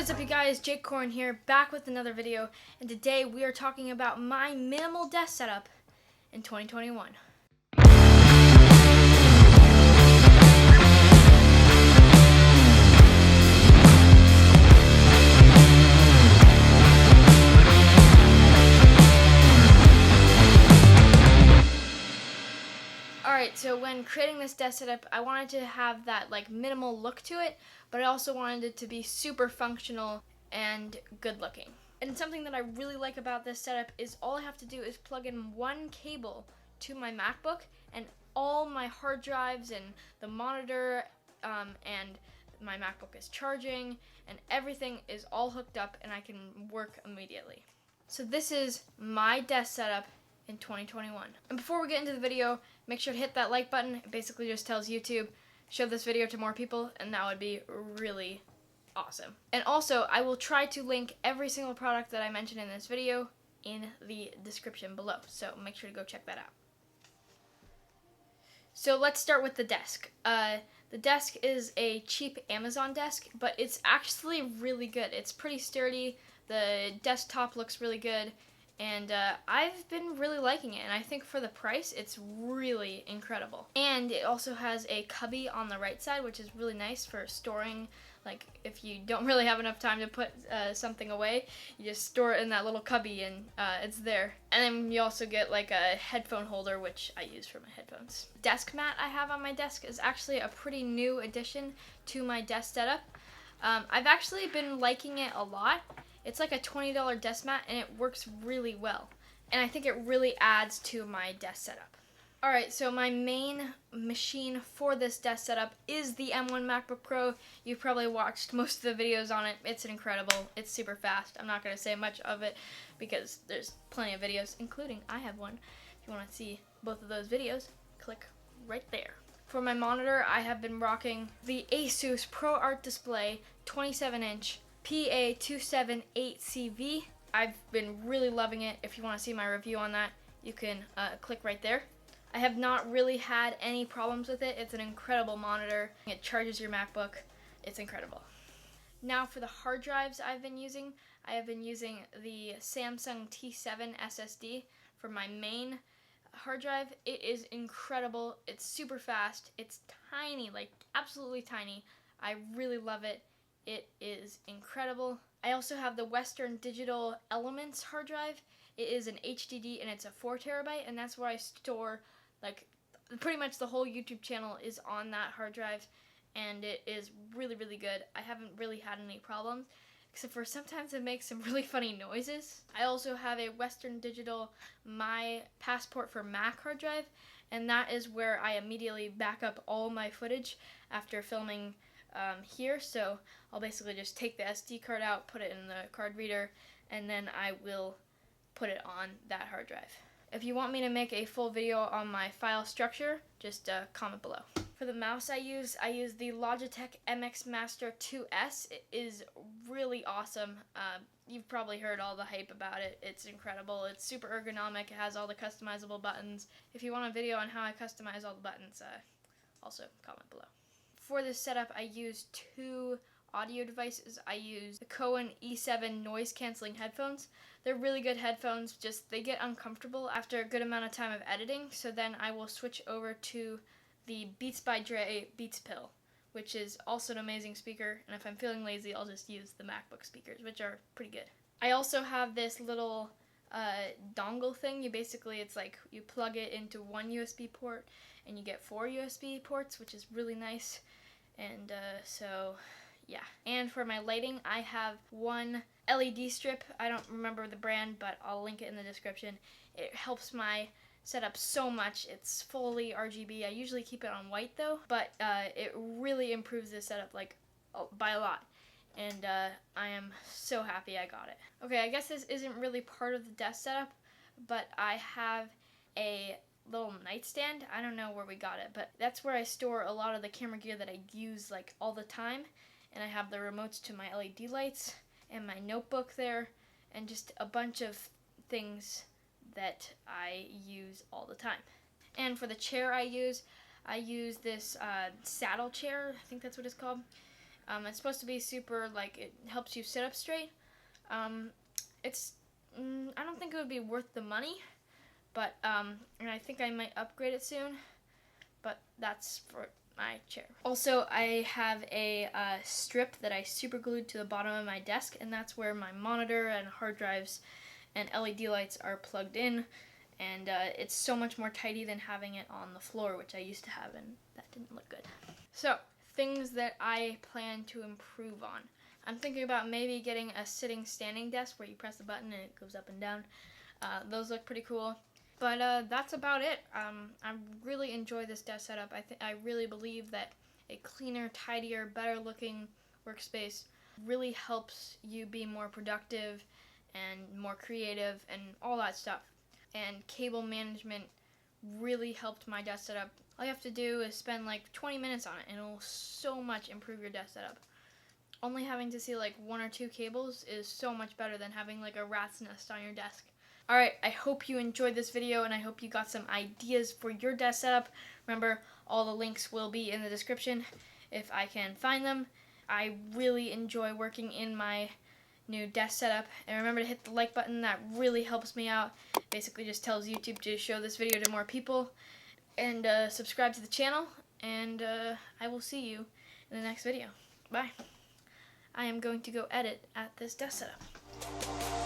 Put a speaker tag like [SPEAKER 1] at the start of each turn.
[SPEAKER 1] What's up you guys, Jake Corn here, back with another video, and today we are talking about my minimal desk setup in 2021. Alright, so when creating this desk setup, I wanted to have that minimal look to it, but I also wanted it to be super functional and good looking. And something that I really like about this setup is all I have to do is plug in one cable to my MacBook, and all my hard drives and the monitor and my MacBook is charging, and everything is all hooked up and I can work immediately. So this is my desk setup in 2021. And before we get into the video, make sure to hit that like button. It basically just tells YouTube, show this video to more people, and that would be really awesome. And also, I will try to link every single product that I mentioned in this video in the description below, so make sure to go check that out. So let's start with the desk. The desk is a cheap Amazon desk, but it's actually really good. It's pretty sturdy, the desktop looks really good, and I've been really liking it, and I think for the price, it's really incredible. And it also has a cubby on the right side, which is really nice for storing, if you don't really have enough time to put something away, you just store it in that little cubby and it's there. And then you also get a headphone holder, which I use for my headphones. Desk mat I have on my desk is actually a pretty new addition to my desk setup. I've actually been liking it a lot. It's like a $20 desk mat, and it works really well. And I think it really adds to my desk setup. Alright, so my main machine for this desk setup is the M1 MacBook Pro. You've probably watched most of the videos on it. It's incredible. It's super fast. I'm not going to say much of it because there's plenty of videos, including I have one. If you want to see both of those videos, click right there. For my monitor, I have been rocking the Asus ProArt Display 27-inch PA278CV. I've been really loving it. If you want to see my review on that, you can click right there. I have not really had any problems with it. It's an incredible monitor. It charges your MacBook. It's incredible. Now for the hard drives I've been using, I have been using the Samsung T7 SSD for my main hard drive. It is incredible. It's super fast. It's tiny, absolutely tiny. I really love it. It is incredible. I also have the Western Digital Elements hard drive. It is an HDD and it's a 4 terabyte, and that's where I store pretty much the whole YouTube channel is on that hard drive, and it is really, really good. I haven't really had any problems, except for sometimes it makes some really funny noises. I also have a Western Digital My Passport for Mac hard drive, and that is where I immediately back up all my footage after filming here. So I'll basically just take the SD card out, put it in the card reader, and then I will put it on that hard drive. If you want me to make a full video on my file structure, just comment below. For the mouse I use the Logitech MX Master 2S. It is really awesome. You've probably heard all the hype about it. It's incredible. It's super ergonomic. It has all the customizable buttons. If you want a video on how I customize all the buttons, also comment below. For this setup, I use two audio devices. I use the Cohen E7 noise canceling headphones. They're really good headphones, just they get uncomfortable after a good amount of time of editing, so then I will switch over to the Beats by Dre Beats Pill, which is also an amazing speaker, and if I'm feeling lazy, I'll just use the MacBook speakers, which are pretty good. I also have this little dongle thing. It's you plug it into one USB port, and you get 4 USB ports, which is really nice, and so yeah. And for my lighting, I have one LED strip. I don't remember the brand, but I'll link it in the description. It helps my setup so much. It's fully RGB. I usually keep it on white though, but it really improves the setup by a lot. And I am so happy I got it. Okay, I guess this isn't really part of the desk setup, but I have a little nightstand. I don't know where we got it, but that's where I store a lot of the camera gear that I use all the time. And I have the remotes to my LED lights and my notebook there, and just a bunch of things that I use all the time. And for the chair I use this saddle chair. I think that's what it's called. It's supposed to be super, like, it helps you sit up straight. I don't think it would be worth the money, but and I think I might upgrade it soon, but that's for my chair. Also, I have a strip that I super glued to the bottom of my desk, and that's where my monitor and hard drives and LED lights are plugged in, and it's so much more tidy than having it on the floor, which I used to have, and that didn't look good. So, things that I plan to improve on. I'm thinking about maybe getting a sitting standing desk where you press the button and it goes up and down. Those look pretty cool. But that's about it. I really enjoy this desk setup. I really believe that a cleaner, tidier, better looking workspace really helps you be more productive and more creative and all that stuff. And cable management really helped my desk setup. All you have to do is spend like 20 minutes on it and it will so much improve your desk setup. Only having to see like 1 or 2 cables is so much better than having like a rat's nest on your desk. Alright, I hope you enjoyed this video and I hope you got some ideas for your desk setup. Remember, all the links will be in the description if I can find them. I really enjoy working in my new desk setup. And remember to hit the like button, that really helps me out. Basically just tells YouTube to show this video to more people. And subscribe to the channel, and I will see you in the next video. Bye. I am going to go edit at this desk setup.